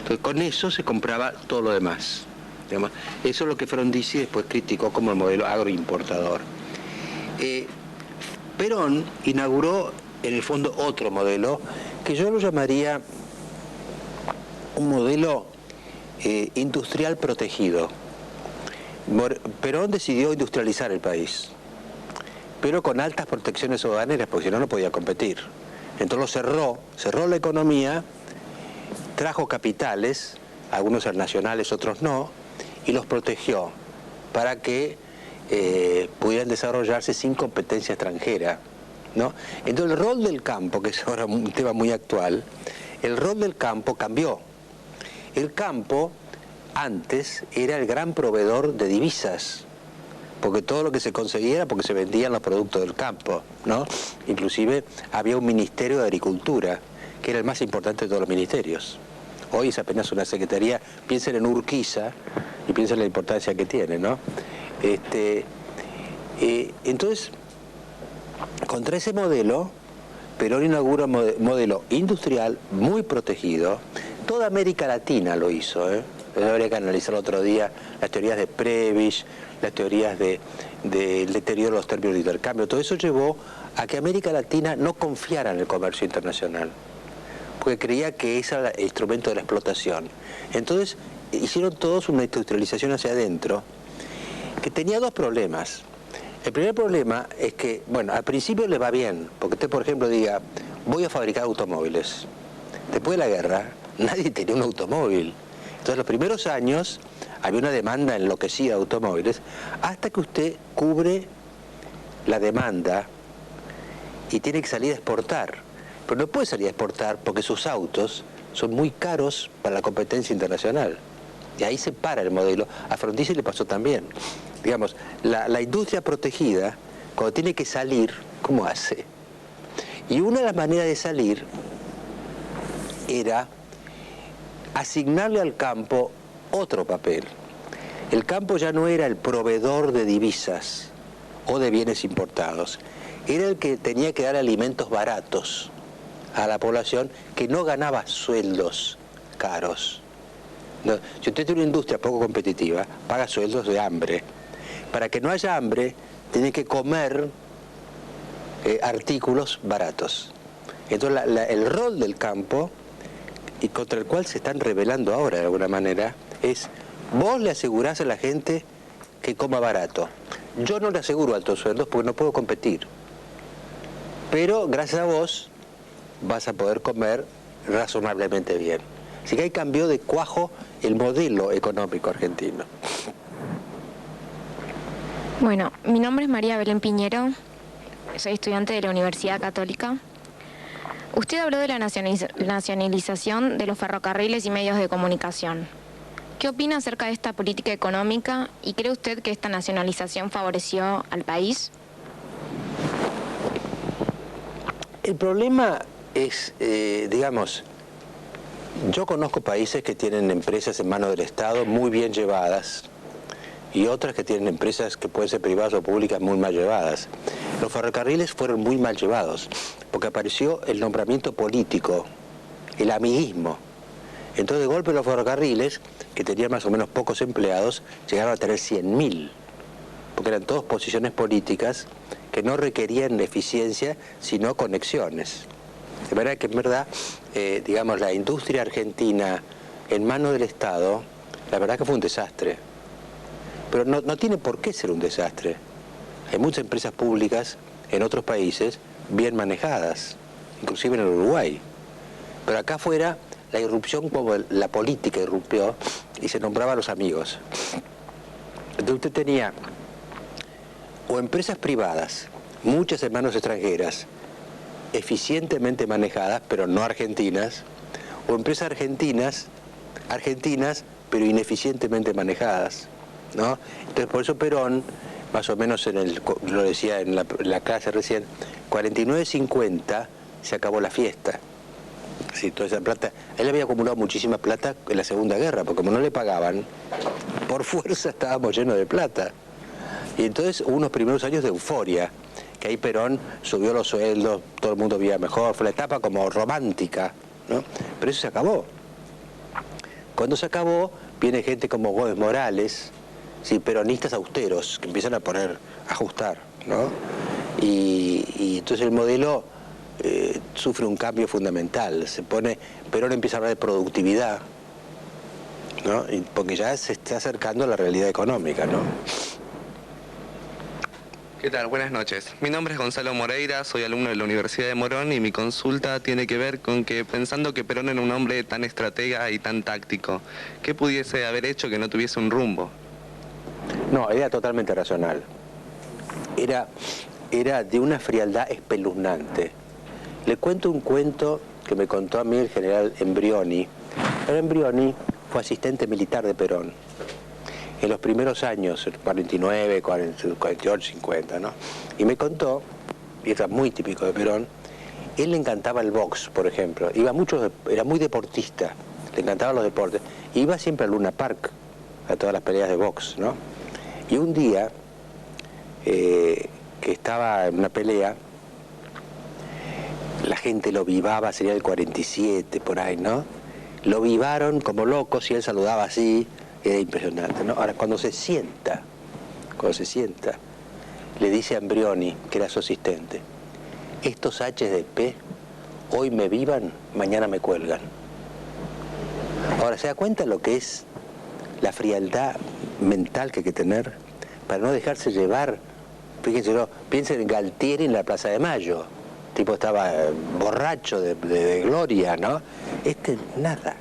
Entonces con eso se compraba todo lo demás. Digamos. Eso es lo que Frondizi después criticó como el modelo agroimportador. Perón inauguró en el fondo otro modelo que yo lo llamaría un modelo industrial protegido. Perón decidió industrializar el país, pero con altas protecciones aduaneras, porque si no, no podía competir. Entonces cerró la economía, trajo capitales, algunos eran nacionales, otros no, y los protegió para que pudieran desarrollarse sin competencia extranjera, ¿no? Entonces el rol del campo, que es ahora un tema muy actual, el rol del campo cambió. El campo antes era el gran proveedor de divisas, porque todo lo que se conseguía era porque se vendían los productos del campo, ¿no? Inclusive había un ministerio de Agricultura, que era el más importante de todos los ministerios. Hoy es apenas una secretaría, piensen en Urquiza y piensen en la importancia que tiene, ¿no? Entonces, contra ese modelo, Perón inaugura un modelo industrial muy protegido. Toda América Latina lo hizo, ¿eh? Habría que analizar otro día las teorías de Prebisch, las teorías del deterioro de los términos de intercambio. Todo eso llevó a que América Latina no confiara en el comercio internacional, porque creía que ese era el instrumento de la explotación. Entonces hicieron todos una industrialización hacia adentro, que tenía dos problemas. El primer problema es que, bueno, al principio le va bien, porque usted, por ejemplo, diga, voy a fabricar automóviles. Después de la guerra, nadie tenía un automóvil. Entonces, los primeros años había una demanda enloquecida de automóviles, hasta que usted cubre la demanda y tiene que salir a exportar. Pero no puede salir a exportar porque sus autos son muy caros para la competencia internacional. Y ahí se para el modelo. A Frondizi le pasó también. Digamos, la industria protegida, cuando tiene que salir, ¿cómo hace? Y una de las maneras de salir era asignarle al campo otro papel. El campo ya no era el proveedor de divisas o de bienes importados, era el que tenía que dar alimentos baratos a la población que no ganaba sueldos caros. No, si usted tiene una industria poco competitiva, paga sueldos de hambre. Para que no haya hambre, tiene que comer artículos baratos. Entonces el rol del campo, y contra el cual se están rebelando ahora de alguna manera, es: vos le asegurás a la gente que coma barato. Yo no le aseguro altos sueldos porque no puedo competir. Pero gracias a vos vas a poder comer razonablemente bien. Así que ahí cambió de cuajo el modelo económico argentino. Bueno, mi nombre es María Belén Piñero, soy estudiante de la Universidad Católica. Usted habló de la nacionalización de los ferrocarriles y medios de comunicación. ¿Qué opina acerca de esta política económica y cree usted que esta nacionalización favoreció al país? El problema es, digamos, yo conozco países que tienen empresas en manos del Estado muy bien llevadas y otras que tienen empresas que pueden ser privadas o públicas muy mal llevadas. Los ferrocarriles fueron muy mal llevados porque apareció el nombramiento político, el amiguismo. Entonces, de golpe, los ferrocarriles, que tenían más o menos pocos empleados, llegaron a tener 100.000, porque eran todas posiciones políticas que no requerían eficiencia, sino conexiones. De manera que, en verdad, digamos, la industria argentina en manos del Estado, la verdad que fue un desastre. Pero no tiene por qué ser un desastre. Hay muchas empresas públicas en otros países bien manejadas, inclusive en el Uruguay. Pero acá afuera, la irrupción, como la política irrumpió, y se nombraba a los amigos. Entonces usted tenía o empresas privadas, muchas en manos extranjeras, eficientemente manejadas, pero no argentinas, o empresas argentinas, pero ineficientemente manejadas, ¿no? Entonces, por eso Perón, más o menos lo decía en la clase recién, 49-50 se acabó la fiesta. Sí, toda esa plata, él había acumulado muchísima plata en la Segunda Guerra, porque como no le pagaban, por fuerza estábamos llenos de plata. Y entonces hubo unos primeros años de euforia, que ahí Perón subió los sueldos, todo el mundo vivía mejor, fue la etapa como romántica, ¿no? Pero eso se acabó. Cuando se acabó, viene gente como Gómez Morales, sí, peronistas austeros, que empiezan a ajustar, ¿no? Y entonces el modelo sufre un cambio fundamental. Perón empieza a hablar de productividad, ¿no? Porque ya se está acercando a la realidad económica, ¿no? ¿Qué tal? Buenas noches. Mi nombre es Gonzalo Moreira, soy alumno de la Universidad de Morón y mi consulta tiene que ver con que, pensando que Perón era un hombre tan estratega y tan táctico, ¿qué pudiese haber hecho que no tuviese un rumbo? No, era totalmente racional. Era de una frialdad espeluznante. Le cuento un cuento que me contó a mí el general Embrioni. El Embrioni fue asistente militar de Perón en los primeros años, el 49, 48, 50, ¿no? Y me contó, y era muy típico de Perón, él le encantaba el box, por ejemplo. Era muy deportista, le encantaban los deportes. Iba siempre a Luna Park, a todas las peleas de box, ¿no? Y un día, que estaba en una pelea, la gente lo vivaba, sería el 47, por ahí, ¿no? Lo vivaron como locos y él saludaba así, era impresionante, ¿no? Ahora, cuando se sienta, le dice a Embrioni, que era su asistente, estos HDP hoy me vivan, mañana me cuelgan. Ahora, ¿se da cuenta lo que es la frialdad mental que hay que tener para no dejarse llevar? Fíjense, piensen en Galtieri en la Plaza de Mayo. El tipo estaba borracho de gloria, ¿no? Nada.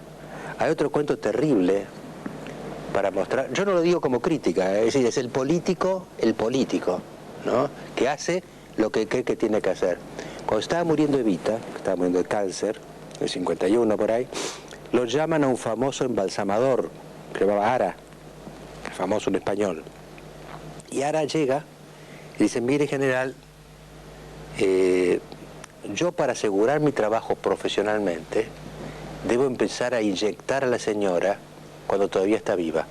Hay otro cuento terrible para mostrar. Yo no lo digo como crítica, es decir, es el político, ¿no? Que hace lo que cree que tiene que hacer. Cuando estaba muriendo Evita, que estaba muriendo de cáncer, en el 51 por ahí, lo llaman a un famoso embalsamador, que se llamaba Ara, famoso en español. Y Ara llega y dice, mire general, yo para asegurar mi trabajo profesionalmente, debo empezar a inyectar a la señora cuando todavía está viva.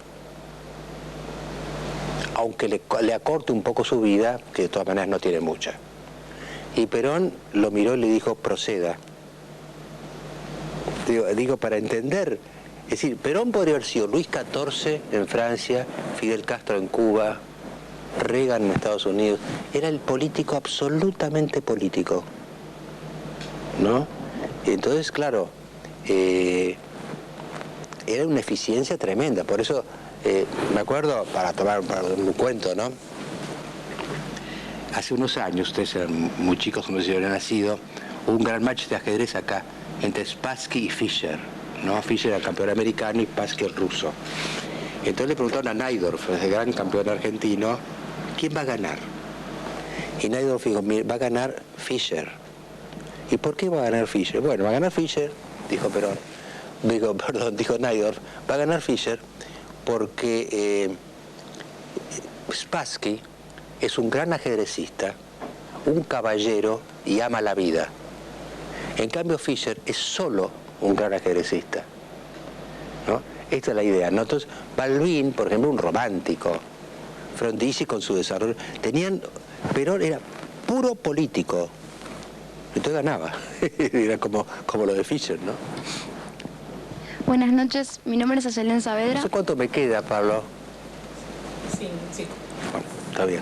Aunque le acorte un poco su vida, que de todas maneras no tiene mucha. Y Perón lo miró y le dijo, proceda. Digo, para entender, es decir, Perón podría haber sido Luis XIV en Francia, Fidel Castro en Cuba, Reagan en Estados Unidos. Era el político absolutamente político, ¿no? Entonces, claro, era una eficiencia tremenda. Por eso, me acuerdo, para un cuento, ¿no? Hace unos años, ustedes eran muy chicos, no sé si habían nacido, hubo un gran match de ajedrez acá, entre Spassky y Fischer, ¿no? Fischer era el campeón americano y Spassky el ruso. Entonces le preguntaron a Najdorf, ese gran campeón argentino, ¿quién va a ganar? Y Najdorf dijo, va a ganar Fischer. ¿Y por qué va a ganar Fischer? Bueno, va a ganar Fischer, dijo Perón. Dijo Najdorf, va a ganar Fischer porque Spassky es un gran ajedrecista, un caballero y ama la vida. En cambio Fischer es solo un gran ajedrecista, ¿no? Esta es la idea, ¿no? Entonces, Balbín, por ejemplo, un romántico, Frondizi con su desarrollo, Perón era puro político, entonces ganaba, era como lo de Fischer, ¿no? Buenas noches, mi nombre es Ayelen Saavedra. No sé cuánto me queda, Pablo. Sí. Bueno, está bien.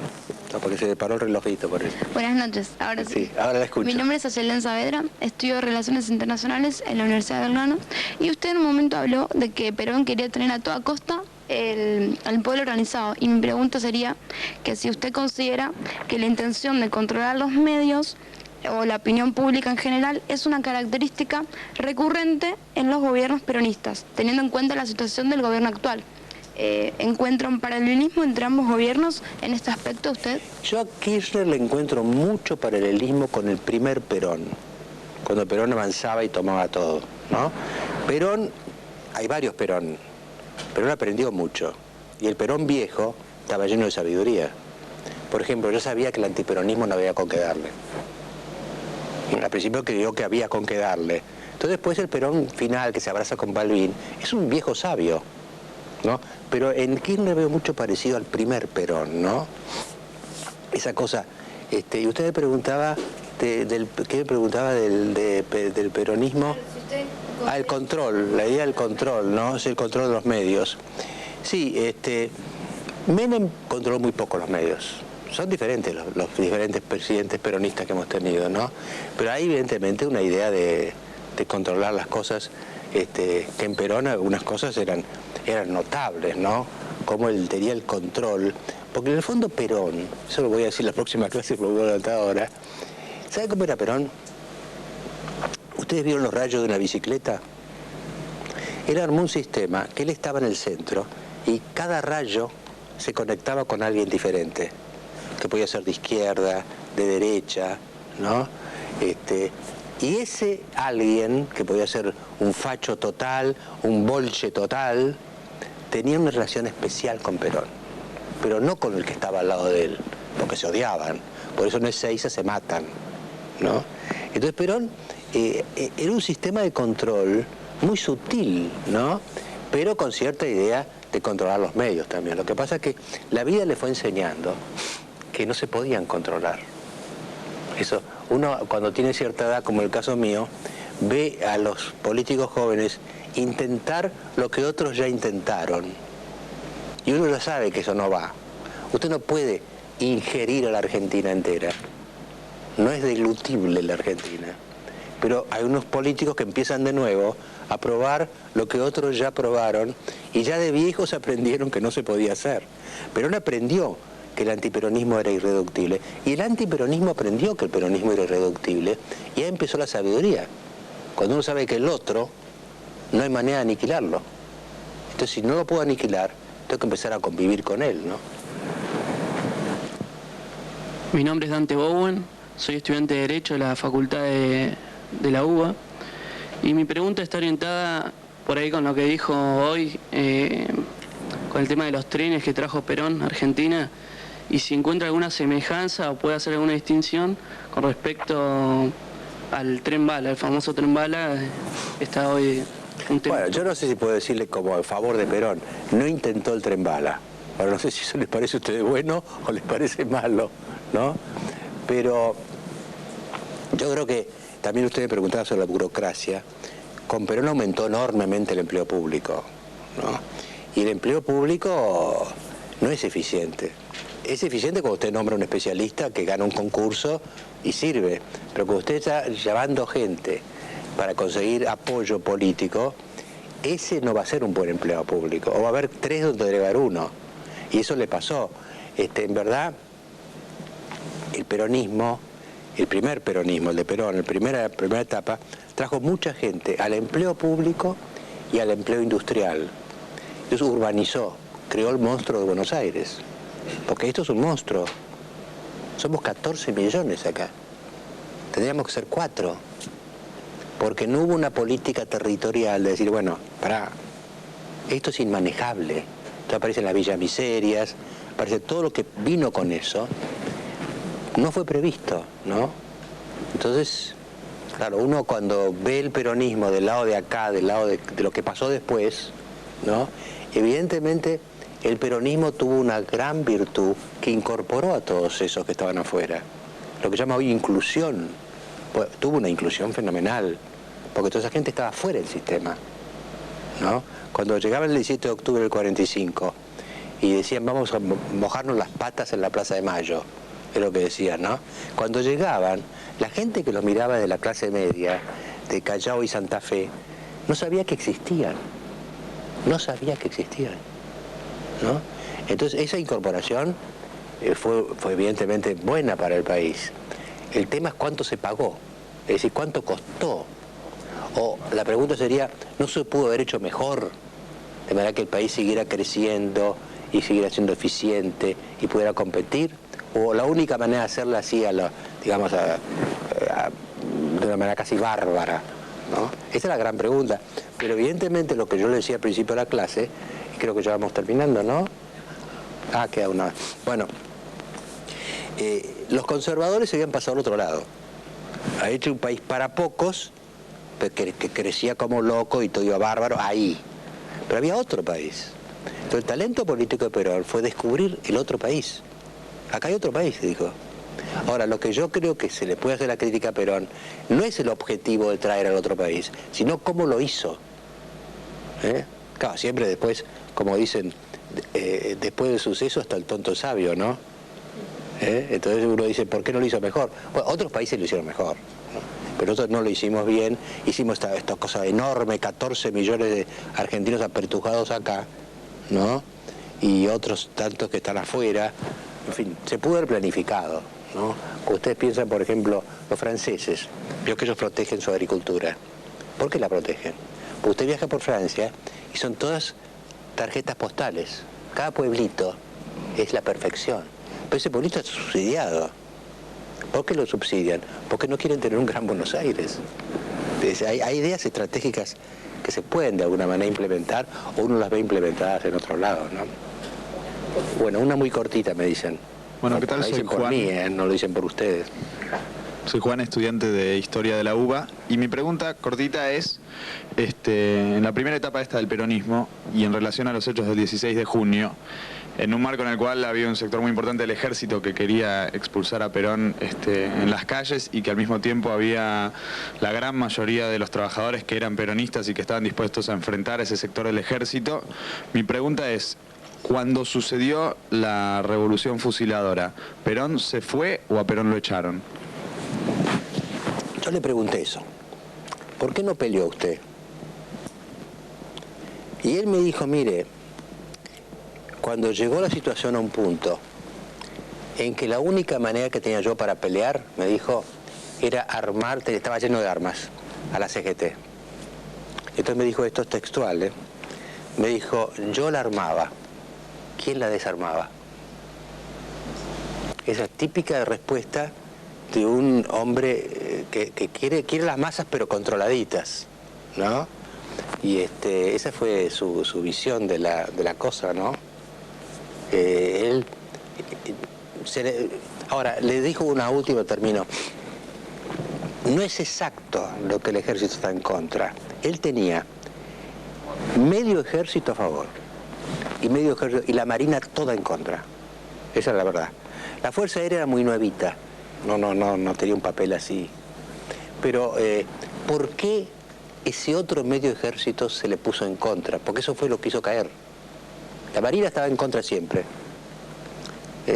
No, porque se le paró el relojito por eso. Buenas noches, ahora sí. Sí, ahora la escucho. Mi nombre es Ayelen Saavedra, estudio Relaciones Internacionales en la Universidad de Belgrano y usted en un momento habló de que Perón quería tener a toda costa el pueblo organizado y mi pregunta sería que si usted considera que la intención de controlar los medios o la opinión pública en general es una característica recurrente en los gobiernos peronistas, teniendo en cuenta la situación del gobierno actual. ¿Encuentra un paralelismo entre ambos gobiernos en este aspecto usted? Yo a Kirchner le encuentro mucho paralelismo con el primer Perón, cuando Perón avanzaba y tomaba todo, ¿no? Perón, hay varios Perón. Perón aprendió mucho, y el Perón viejo estaba lleno de sabiduría. Por ejemplo, yo sabía que el antiperonismo no había con qué darle. Al principio creyó que había con qué darle. Entonces después el Perón final, que se abraza con Balbín, es un viejo sabio, ¿no? Pero en Kirchner veo mucho parecido al primer Perón, ¿no? Esa cosa. Y usted me preguntaba, ¿qué me preguntaba del peronismo? El control, la idea del control, ¿no? Es el control de los medios. Sí, Menem controló muy poco los medios. Son diferentes los diferentes presidentes peronistas que hemos tenido, ¿no? Pero hay evidentemente una idea de controlar las cosas, que en Perón algunas cosas eran notables, ¿no? Cómo él tenía el control. Porque en el fondo Perón, eso lo voy a decir en la próxima clase, lo voy a adelantar ahora. ¿Sabe cómo era Perón? ¿Ustedes vieron los rayos de una bicicleta? Él armó un sistema que él estaba en el centro y cada rayo se conectaba con alguien diferente, que podía ser de izquierda, de derecha, ¿no? Y ese alguien, que podía ser un facho total, un bolche total, tenía una relación especial con Perón, pero no con el que estaba al lado de él, porque se odiaban, por eso en Ezeiza se matan, ¿no? Entonces Perón era un sistema de control muy sutil, ¿no? Pero con cierta idea de controlar los medios también. Lo que pasa es que la vida le fue enseñando que no se podían controlar. Eso, uno cuando tiene cierta edad, como el caso mío, ve a los políticos jóvenes intentar lo que otros ya intentaron. Y uno ya sabe que eso no va. Usted no puede ingerir a la Argentina entera. No es deglutible la Argentina. Pero hay unos políticos que empiezan de nuevo a probar lo que otros ya probaron y ya de viejos aprendieron que no se podía hacer. Perón aprendió que el antiperonismo era irreductible y el antiperonismo aprendió que el peronismo era irreductible y ahí empezó la sabiduría. Cuando uno sabe que el otro no hay manera de aniquilarlo. Entonces, si no lo puedo aniquilar, tengo que empezar a convivir con él, ¿no? Mi nombre es Dante Bowen, soy estudiante de Derecho de la Facultad de la UBA y mi pregunta está orientada por ahí con lo que dijo hoy, con el tema de los trenes que trajo Perón a Argentina, y si encuentra alguna semejanza o puede hacer alguna distinción con respecto al tren bala, el famoso tren bala. Está hoy un tema. Bueno, yo no sé si puedo decirle como a favor de Perón, no intentó el tren bala. Ahora no sé si eso les parece a ustedes bueno o les parece malo, ¿no? Pero yo creo que también usted me preguntaba sobre la burocracia. Con Perón aumentó enormemente el empleo público, ¿no? Y el empleo público no es eficiente. Es eficiente cuando usted nombra a un especialista que gana un concurso y sirve. Pero cuando usted está llevando gente para conseguir apoyo político, ese no va a ser un buen empleado público. O va a haber 3 donde delegar 1. Y eso le pasó. En verdad, el peronismo, el primer peronismo, el de Perón, la primera etapa, trajo mucha gente al empleo público y al empleo industrial. Entonces urbanizó, creó el monstruo de Buenos Aires. Porque esto es un monstruo. Somos 14 millones acá. Tendríamos que ser 4. Porque no hubo una política territorial de decir, bueno, pará, esto es inmanejable. Entonces aparecen las villas miserias, aparece todo lo que vino con eso. No fue previsto, ¿no? Entonces, claro, uno cuando ve el peronismo del lado de acá, del lado de lo que pasó después, ¿no? Evidentemente el peronismo tuvo una gran virtud que incorporó a todos esos que estaban afuera. Lo que llama hoy inclusión. Pues, tuvo una inclusión fenomenal, porque toda esa gente estaba fuera del sistema, ¿no? Cuando llegaba el 17 de octubre del 45 y decían vamos a mojarnos las patas en la Plaza de Mayo, es lo que decían, ¿no? Cuando llegaban, la gente que los miraba de la clase media, de Callao y Santa Fe, no sabía que existían. No sabía que existían, ¿no? Entonces esa incorporación fue evidentemente buena para el país. El tema es cuánto se pagó, es decir, cuánto costó. O la pregunta sería, ¿no se pudo haber hecho mejor? De manera que el país siguiera creciendo y siguiera siendo eficiente y pudiera competir. O la única manera de hacerla así, digamos, de una manera casi bárbara, ¿no? Esa es la gran pregunta. Pero evidentemente lo que yo le decía al principio de la clase, y creo que ya vamos terminando, ¿no? Queda una. Bueno, los conservadores se habían pasado al otro lado. Ha hecho un país para pocos, que crecía como loco y todo iba bárbaro, ahí. Pero había otro país. Entonces el talento político de Perón fue descubrir el otro país. Acá hay otro país, dijo. Ahora, lo que yo creo que se le puede hacer la crítica a Perón no es el objetivo de traer al otro país, sino cómo lo hizo. Claro, siempre después, como dicen, después del suceso hasta el tonto sabio, ¿no? Entonces uno dice, ¿por qué no lo hizo mejor? Bueno, otros países lo hicieron mejor, ¿no? Pero nosotros no lo hicimos bien, hicimos esta cosa enorme, 14 millones de argentinos apertujados acá, ¿no? Y otros tantos que están afuera. En fin, se pudo haber planificado, ¿no? Ustedes piensan, por ejemplo, los franceses, veo que ellos protegen su agricultura. ¿Por qué la protegen? Porque usted viaja por Francia y son todas tarjetas postales. Cada pueblito es la perfección. Pero ese pueblito es subsidiado. ¿Por qué lo subsidian? Porque no quieren tener un Gran Buenos Aires. Hay ideas estratégicas que se pueden de alguna manera implementar, o uno las ve implementadas en otro lado, ¿no? Bueno, una muy cortita me dicen. Bueno, ¿qué tal? Lo Soy dicen por Juan. mí, no lo dicen por ustedes. Soy Juan, estudiante de Historia de la UBA, y mi pregunta cortita es, en la primera etapa esta del peronismo, y en relación a los hechos del 16 de junio, en un marco en el cual había un sector muy importante del ejército que quería expulsar a Perón en las calles, y que al mismo tiempo había la gran mayoría de los trabajadores que eran peronistas y que estaban dispuestos a enfrentar a ese sector del ejército, mi pregunta es, cuando sucedió la revolución fusiladora, ¿Perón se fue o a Perón lo echaron? Yo le pregunté eso. ¿Por qué no peleó usted? Y él me dijo, mire, cuando llegó la situación a un punto en que la única manera que tenía yo para pelear, me dijo, era armar, estaba lleno de armas, a la CGT. Entonces me dijo, esto es textual, me dijo, yo la armaba, ¿quién la desarmaba? Esa típica respuesta de un hombre que quiere las masas pero controladitas, ¿no? Y esa fue su visión de la cosa, ¿no? Ahora, le dijo una última término. No es exacto lo que el ejército está en contra. Él tenía medio ejército a favor y medio ejército, y la marina toda en contra. Esa es la verdad. La Fuerza Aérea era muy nuevita. No tenía un papel así. Pero, ¿por qué ese otro medio ejército se le puso en contra? Porque eso fue lo que hizo caer. La Marina estaba en contra siempre.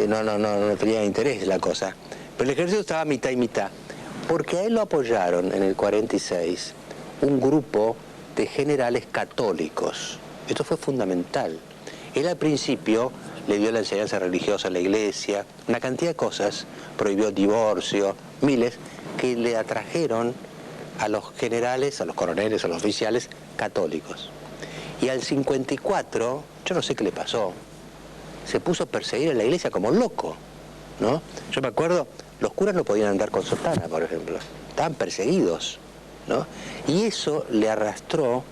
No tenía interés la cosa. Pero el ejército estaba mitad y mitad. Porque a él lo apoyaron en el 46 un grupo de generales católicos. Esto fue fundamental. Él al principio le dio la enseñanza religiosa a la iglesia, una cantidad de cosas, prohibió divorcio, miles, que le atrajeron a los generales, a los coroneles, a los oficiales católicos. Y al 54, yo no sé qué le pasó, se puso a perseguir a la iglesia como loco, ¿no? Yo me acuerdo, los curas no podían andar con sotana, por ejemplo, estaban perseguidos, ¿no? Y eso le arrastró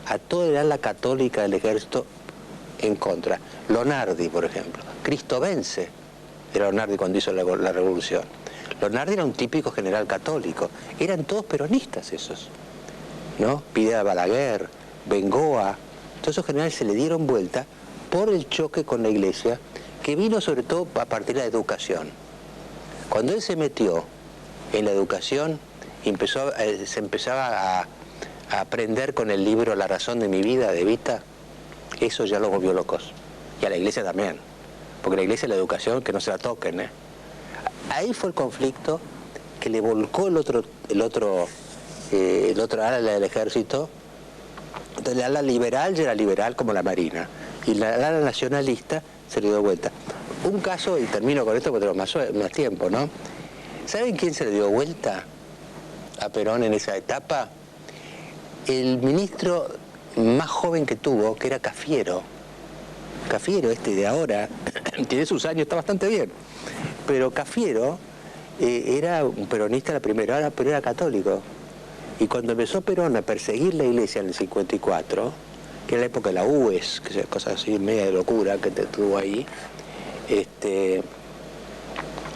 a toda el ala católica del ejército en contra. Lonardi, por ejemplo. Cristobense era Lonardi cuando hizo la revolución. Lonardi era un típico general católico. Eran todos peronistas esos, ¿no? Videla Balaguer, Bengoa. Todos esos generales se le dieron vuelta por el choque con la iglesia, que vino sobre todo a partir de la educación. Cuando él se metió en la educación, se empezaba a aprender con el libro La razón de mi vida, de Evita. Eso ya los volvió locos. Y a la iglesia también. Porque la iglesia, la educación, que no se la toquen, Ahí fue el conflicto que le volcó el otro ala del ejército. Entonces, el ala liberal ya era liberal como la Marina. Y la ala nacionalista se le dio vuelta. Un caso, y termino con esto porque tengo más tiempo, ¿no? ¿Saben quién se le dio vuelta a Perón en esa etapa? El ministro más joven que tuvo, que era Cafiero. Cafiero, de ahora, tiene sus años, está bastante bien. Pero Cafiero era un peronista la primera hora, pero era católico. Y cuando empezó Perón a perseguir la iglesia en el 54, que era la época de la UES, que es cosa así, media de locura que tuvo ahí,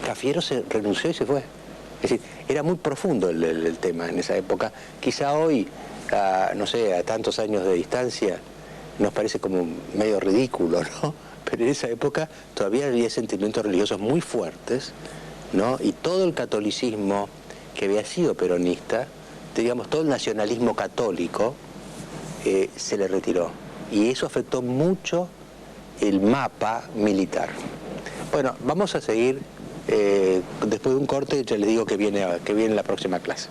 Cafiero se renunció y se fue. Es decir, era muy profundo el tema en esa época. Quizá hoy, no sé, a tantos años de distancia, nos parece como medio ridículo, ¿no? Pero en esa época todavía había sentimientos religiosos muy fuertes ¿no? Y todo el catolicismo que había sido peronista, digamos, todo el nacionalismo católico, se le retiró. Y eso afectó mucho el mapa militar. Bueno, vamos a seguir, después de un corte, ya les digo que viene la próxima clase.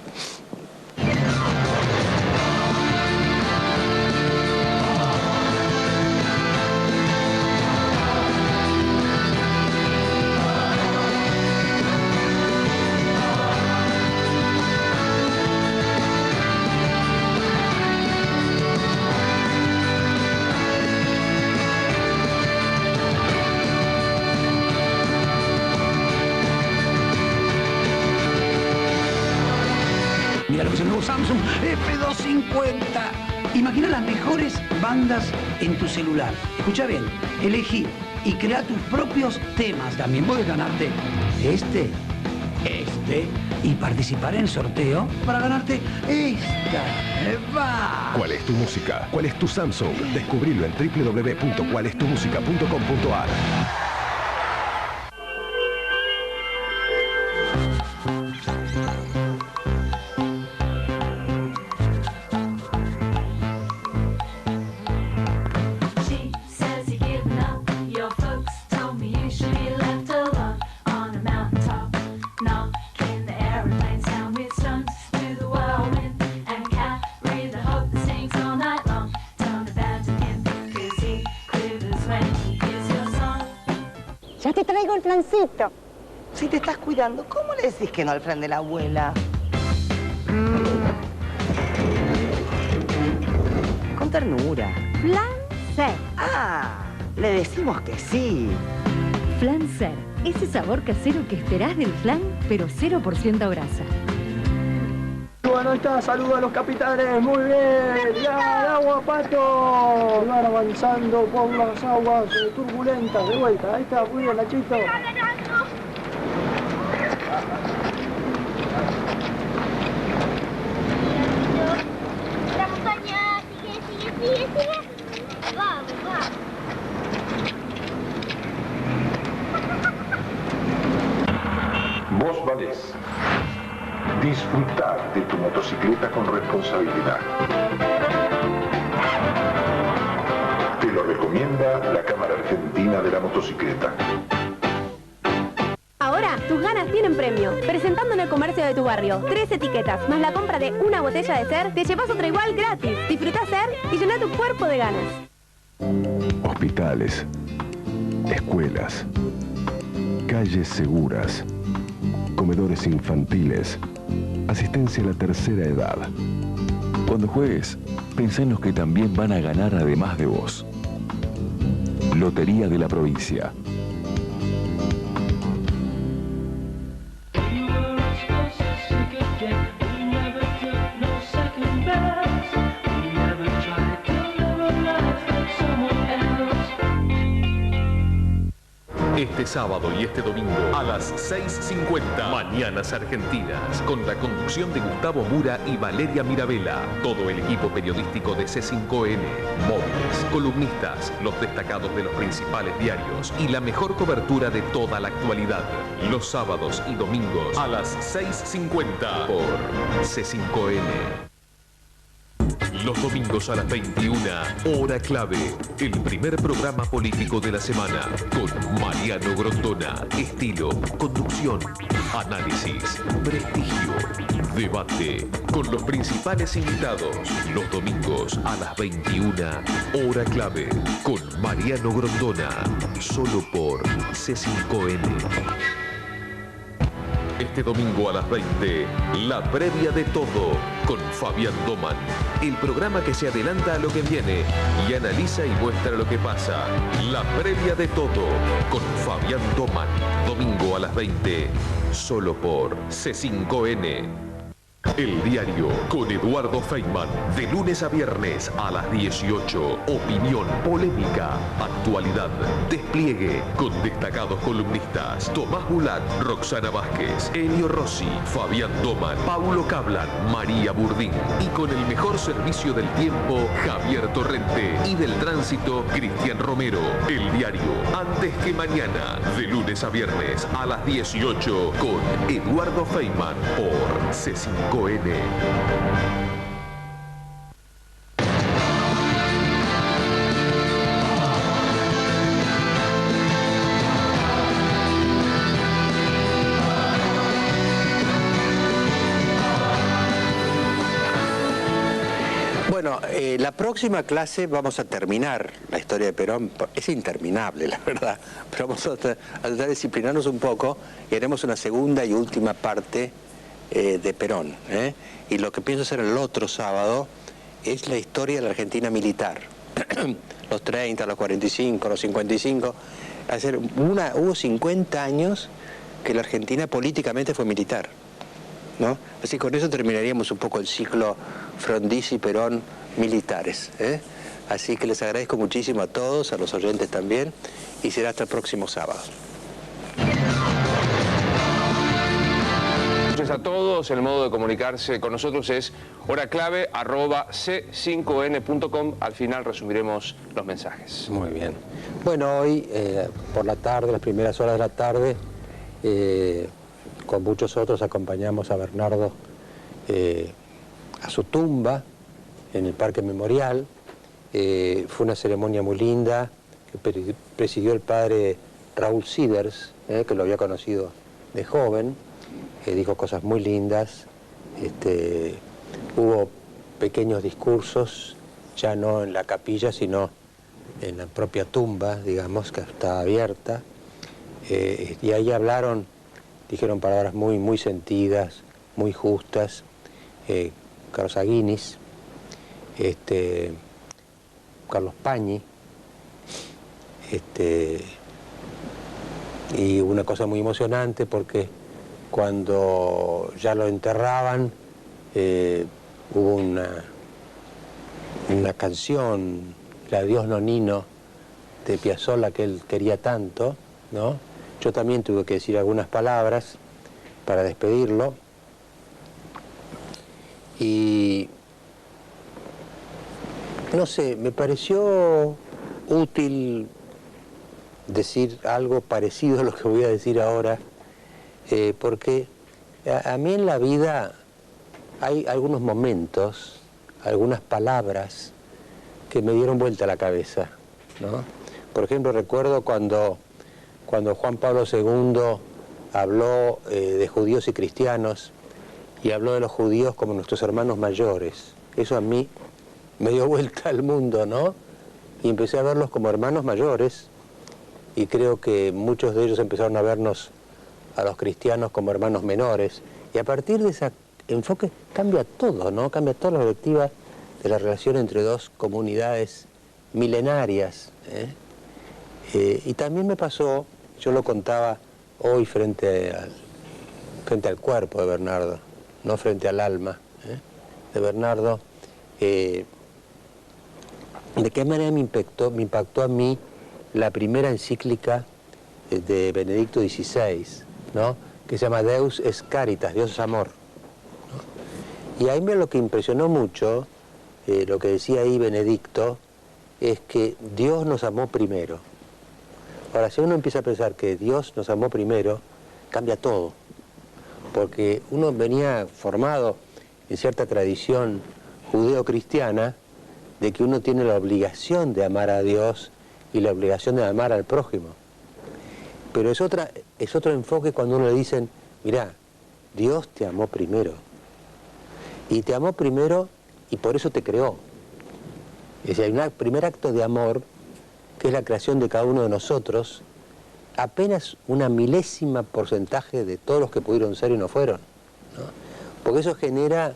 Mira lo que es el nuevo Samsung F250. Imagina las mejores bandas en tu celular. Escucha bien, elegí y crea tus propios temas. También puedes ganarte este y participar en el sorteo para ganarte esta. ¡Va! ¿Cuál es tu música? ¿Cuál es tu Samsung? Descubrilo en www.cualestumusica.com.ar. Ya te traigo el flancito. Si te estás cuidando, ¿cómo le decís que no al flan de la abuela? Con ternura. Flan Ser. Ah, le decimos que sí. Flan Ser. Ese sabor casero que esperás del flan, pero 0% grasa. Bueno, ahí está, saludo a los capitanes, muy bien, ya, el agua, Pato, y van avanzando por las aguas turbulentas, de vuelta, ahí está, muy bien, Nachito. La montaña, sigue. Vamos. Vos valés. Disfrutar de tu motocicleta con responsabilidad. Te lo recomienda la Cámara Argentina de la Motocicleta. Ahora, tus ganas tienen premio. Presentando en el comercio de tu barrio 3 etiquetas, más la compra de una botella de Ser, te llevas otra igual gratis. Disfruta Ser y llena tu cuerpo de ganas. Hospitales, escuelas, calles seguras, comedores infantiles, asistencia a la tercera edad. Cuando juegues, pensá en los que también van a ganar además de vos. Lotería de la Provincia. Este sábado y este domingo a las 6:50, Mañanas Argentinas, con la conducción de Gustavo Mura y Valeria Mirabella. Todo el equipo periodístico de C5N, móviles, columnistas, los destacados de los principales diarios y la mejor cobertura de toda la actualidad. Los sábados y domingos a las 6:50 por C5N. Los domingos a las 21, Hora Clave, el primer programa político de la semana, con Mariano Grondona. Estilo, conducción, análisis, prestigio, debate, con los principales invitados. Los domingos a las 21, Hora Clave, con Mariano Grondona, solo por C5N. Este domingo a las 20, la previa de todo con Fabián Doman. El programa que se adelanta a lo que viene y analiza y muestra lo que pasa. La previa de todo con Fabián Doman. Domingo a las 20, solo por C5N. El Diario con Eduardo Feynman. De lunes a viernes a las 18. Opinión, polémica, actualidad, despliegue. Con destacados columnistas. Tomás Bulat, Roxana Vázquez, Elio Rossi, Fabián Doman, Paulo Cablan, María Burdín. Y con el mejor servicio del tiempo, Javier Torrente. Y del tránsito, Cristian Romero. El Diario, antes que mañana. De lunes a viernes a las 18. Con Eduardo Feynman por C5N. Bueno, la próxima clase vamos a terminar la historia de Perón. Es interminable, la verdad, pero vamos a tratar de disciplinarnos un poco y haremos una segunda y última parte de Perón. Y lo que pienso hacer el otro sábado es la historia de la Argentina militar. Los 30, los 45, los 55. Hubo 50 años que la Argentina políticamente fue militar, ¿no? Así que con eso terminaríamos un poco el ciclo Frondizi y Perón militares. Así que les agradezco muchísimo a todos, a los oyentes también, y será hasta el próximo sábado. A todos, el modo de comunicarse con nosotros es horaclave@c5n.com. Al final resumiremos los mensajes. Muy bien. Bueno, hoy por la tarde, las primeras horas de la tarde, con muchos otros acompañamos a Bernardo a su tumba en el Parque Memorial. Fue una ceremonia muy linda que presidió el padre Raúl Siders, que lo había conocido de joven. Dijo cosas muy lindas. Hubo pequeños discursos, ya no en la capilla, sino en la propia tumba, digamos, que está abierta. Y ahí dijeron palabras muy, muy sentidas, muy justas. Carlos Aguinis, Carlos Pañi, y una cosa muy emocionante porque cuando ya lo enterraban, hubo una canción, la Dios Nonino, de Piazzolla, que él quería tanto, ¿no? Yo también tuve que decir algunas palabras para despedirlo. Y, no sé, me pareció útil decir algo parecido a lo que voy a decir ahora, porque a mí en la vida hay algunos momentos, algunas palabras que me dieron vuelta a la cabeza, ¿no? Por ejemplo, recuerdo cuando Juan Pablo II habló de judíos y cristianos y habló de los judíos como nuestros hermanos mayores. Eso a mí me dio vuelta al mundo, ¿no? Y empecé a verlos como hermanos mayores y creo que muchos de ellos empezaron a vernos a los cristianos como hermanos menores, y a partir de ese enfoque cambia todo, ¿no? Cambia toda la perspectiva de la relación entre dos comunidades milenarias. Y también me pasó, yo lo contaba hoy frente al cuerpo de Bernardo, no frente al alma de Bernardo, de qué manera me impactó a mí la primera encíclica de Benedicto XVI, ¿no? Que se llama Deus es Caritas, Dios es amor, ¿no? Y ahí lo que impresionó mucho, lo que decía ahí Benedicto, es que Dios nos amó primero. Ahora, si uno empieza a pensar que Dios nos amó primero, cambia todo, porque uno venía formado en cierta tradición judeo-cristiana de que uno tiene la obligación de amar a Dios y la obligación de amar al prójimo. Pero es otro enfoque cuando uno le dicen, mirá, Dios te amó primero. Y te amó primero y por eso te creó. Es decir, hay un primer acto de amor, que es la creación de cada uno de nosotros, apenas una milésima porcentaje de todos los que pudieron ser y no fueron, ¿no? Porque eso genera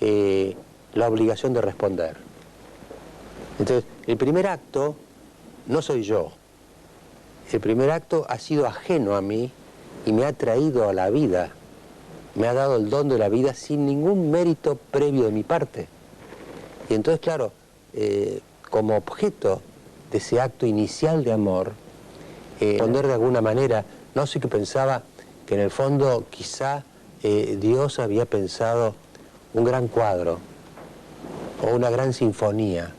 la obligación de responder. Entonces, el primer acto no soy yo. El primer acto ha sido ajeno a mí y me ha traído a la vida. me ha dado el don de la vida sin ningún mérito previo de mi parte. Y entonces, claro, como objeto de ese acto inicial de amor, responder de alguna manera, no sé qué pensaba, que en el fondo quizá Dios había pensado un gran cuadro o una gran sinfonía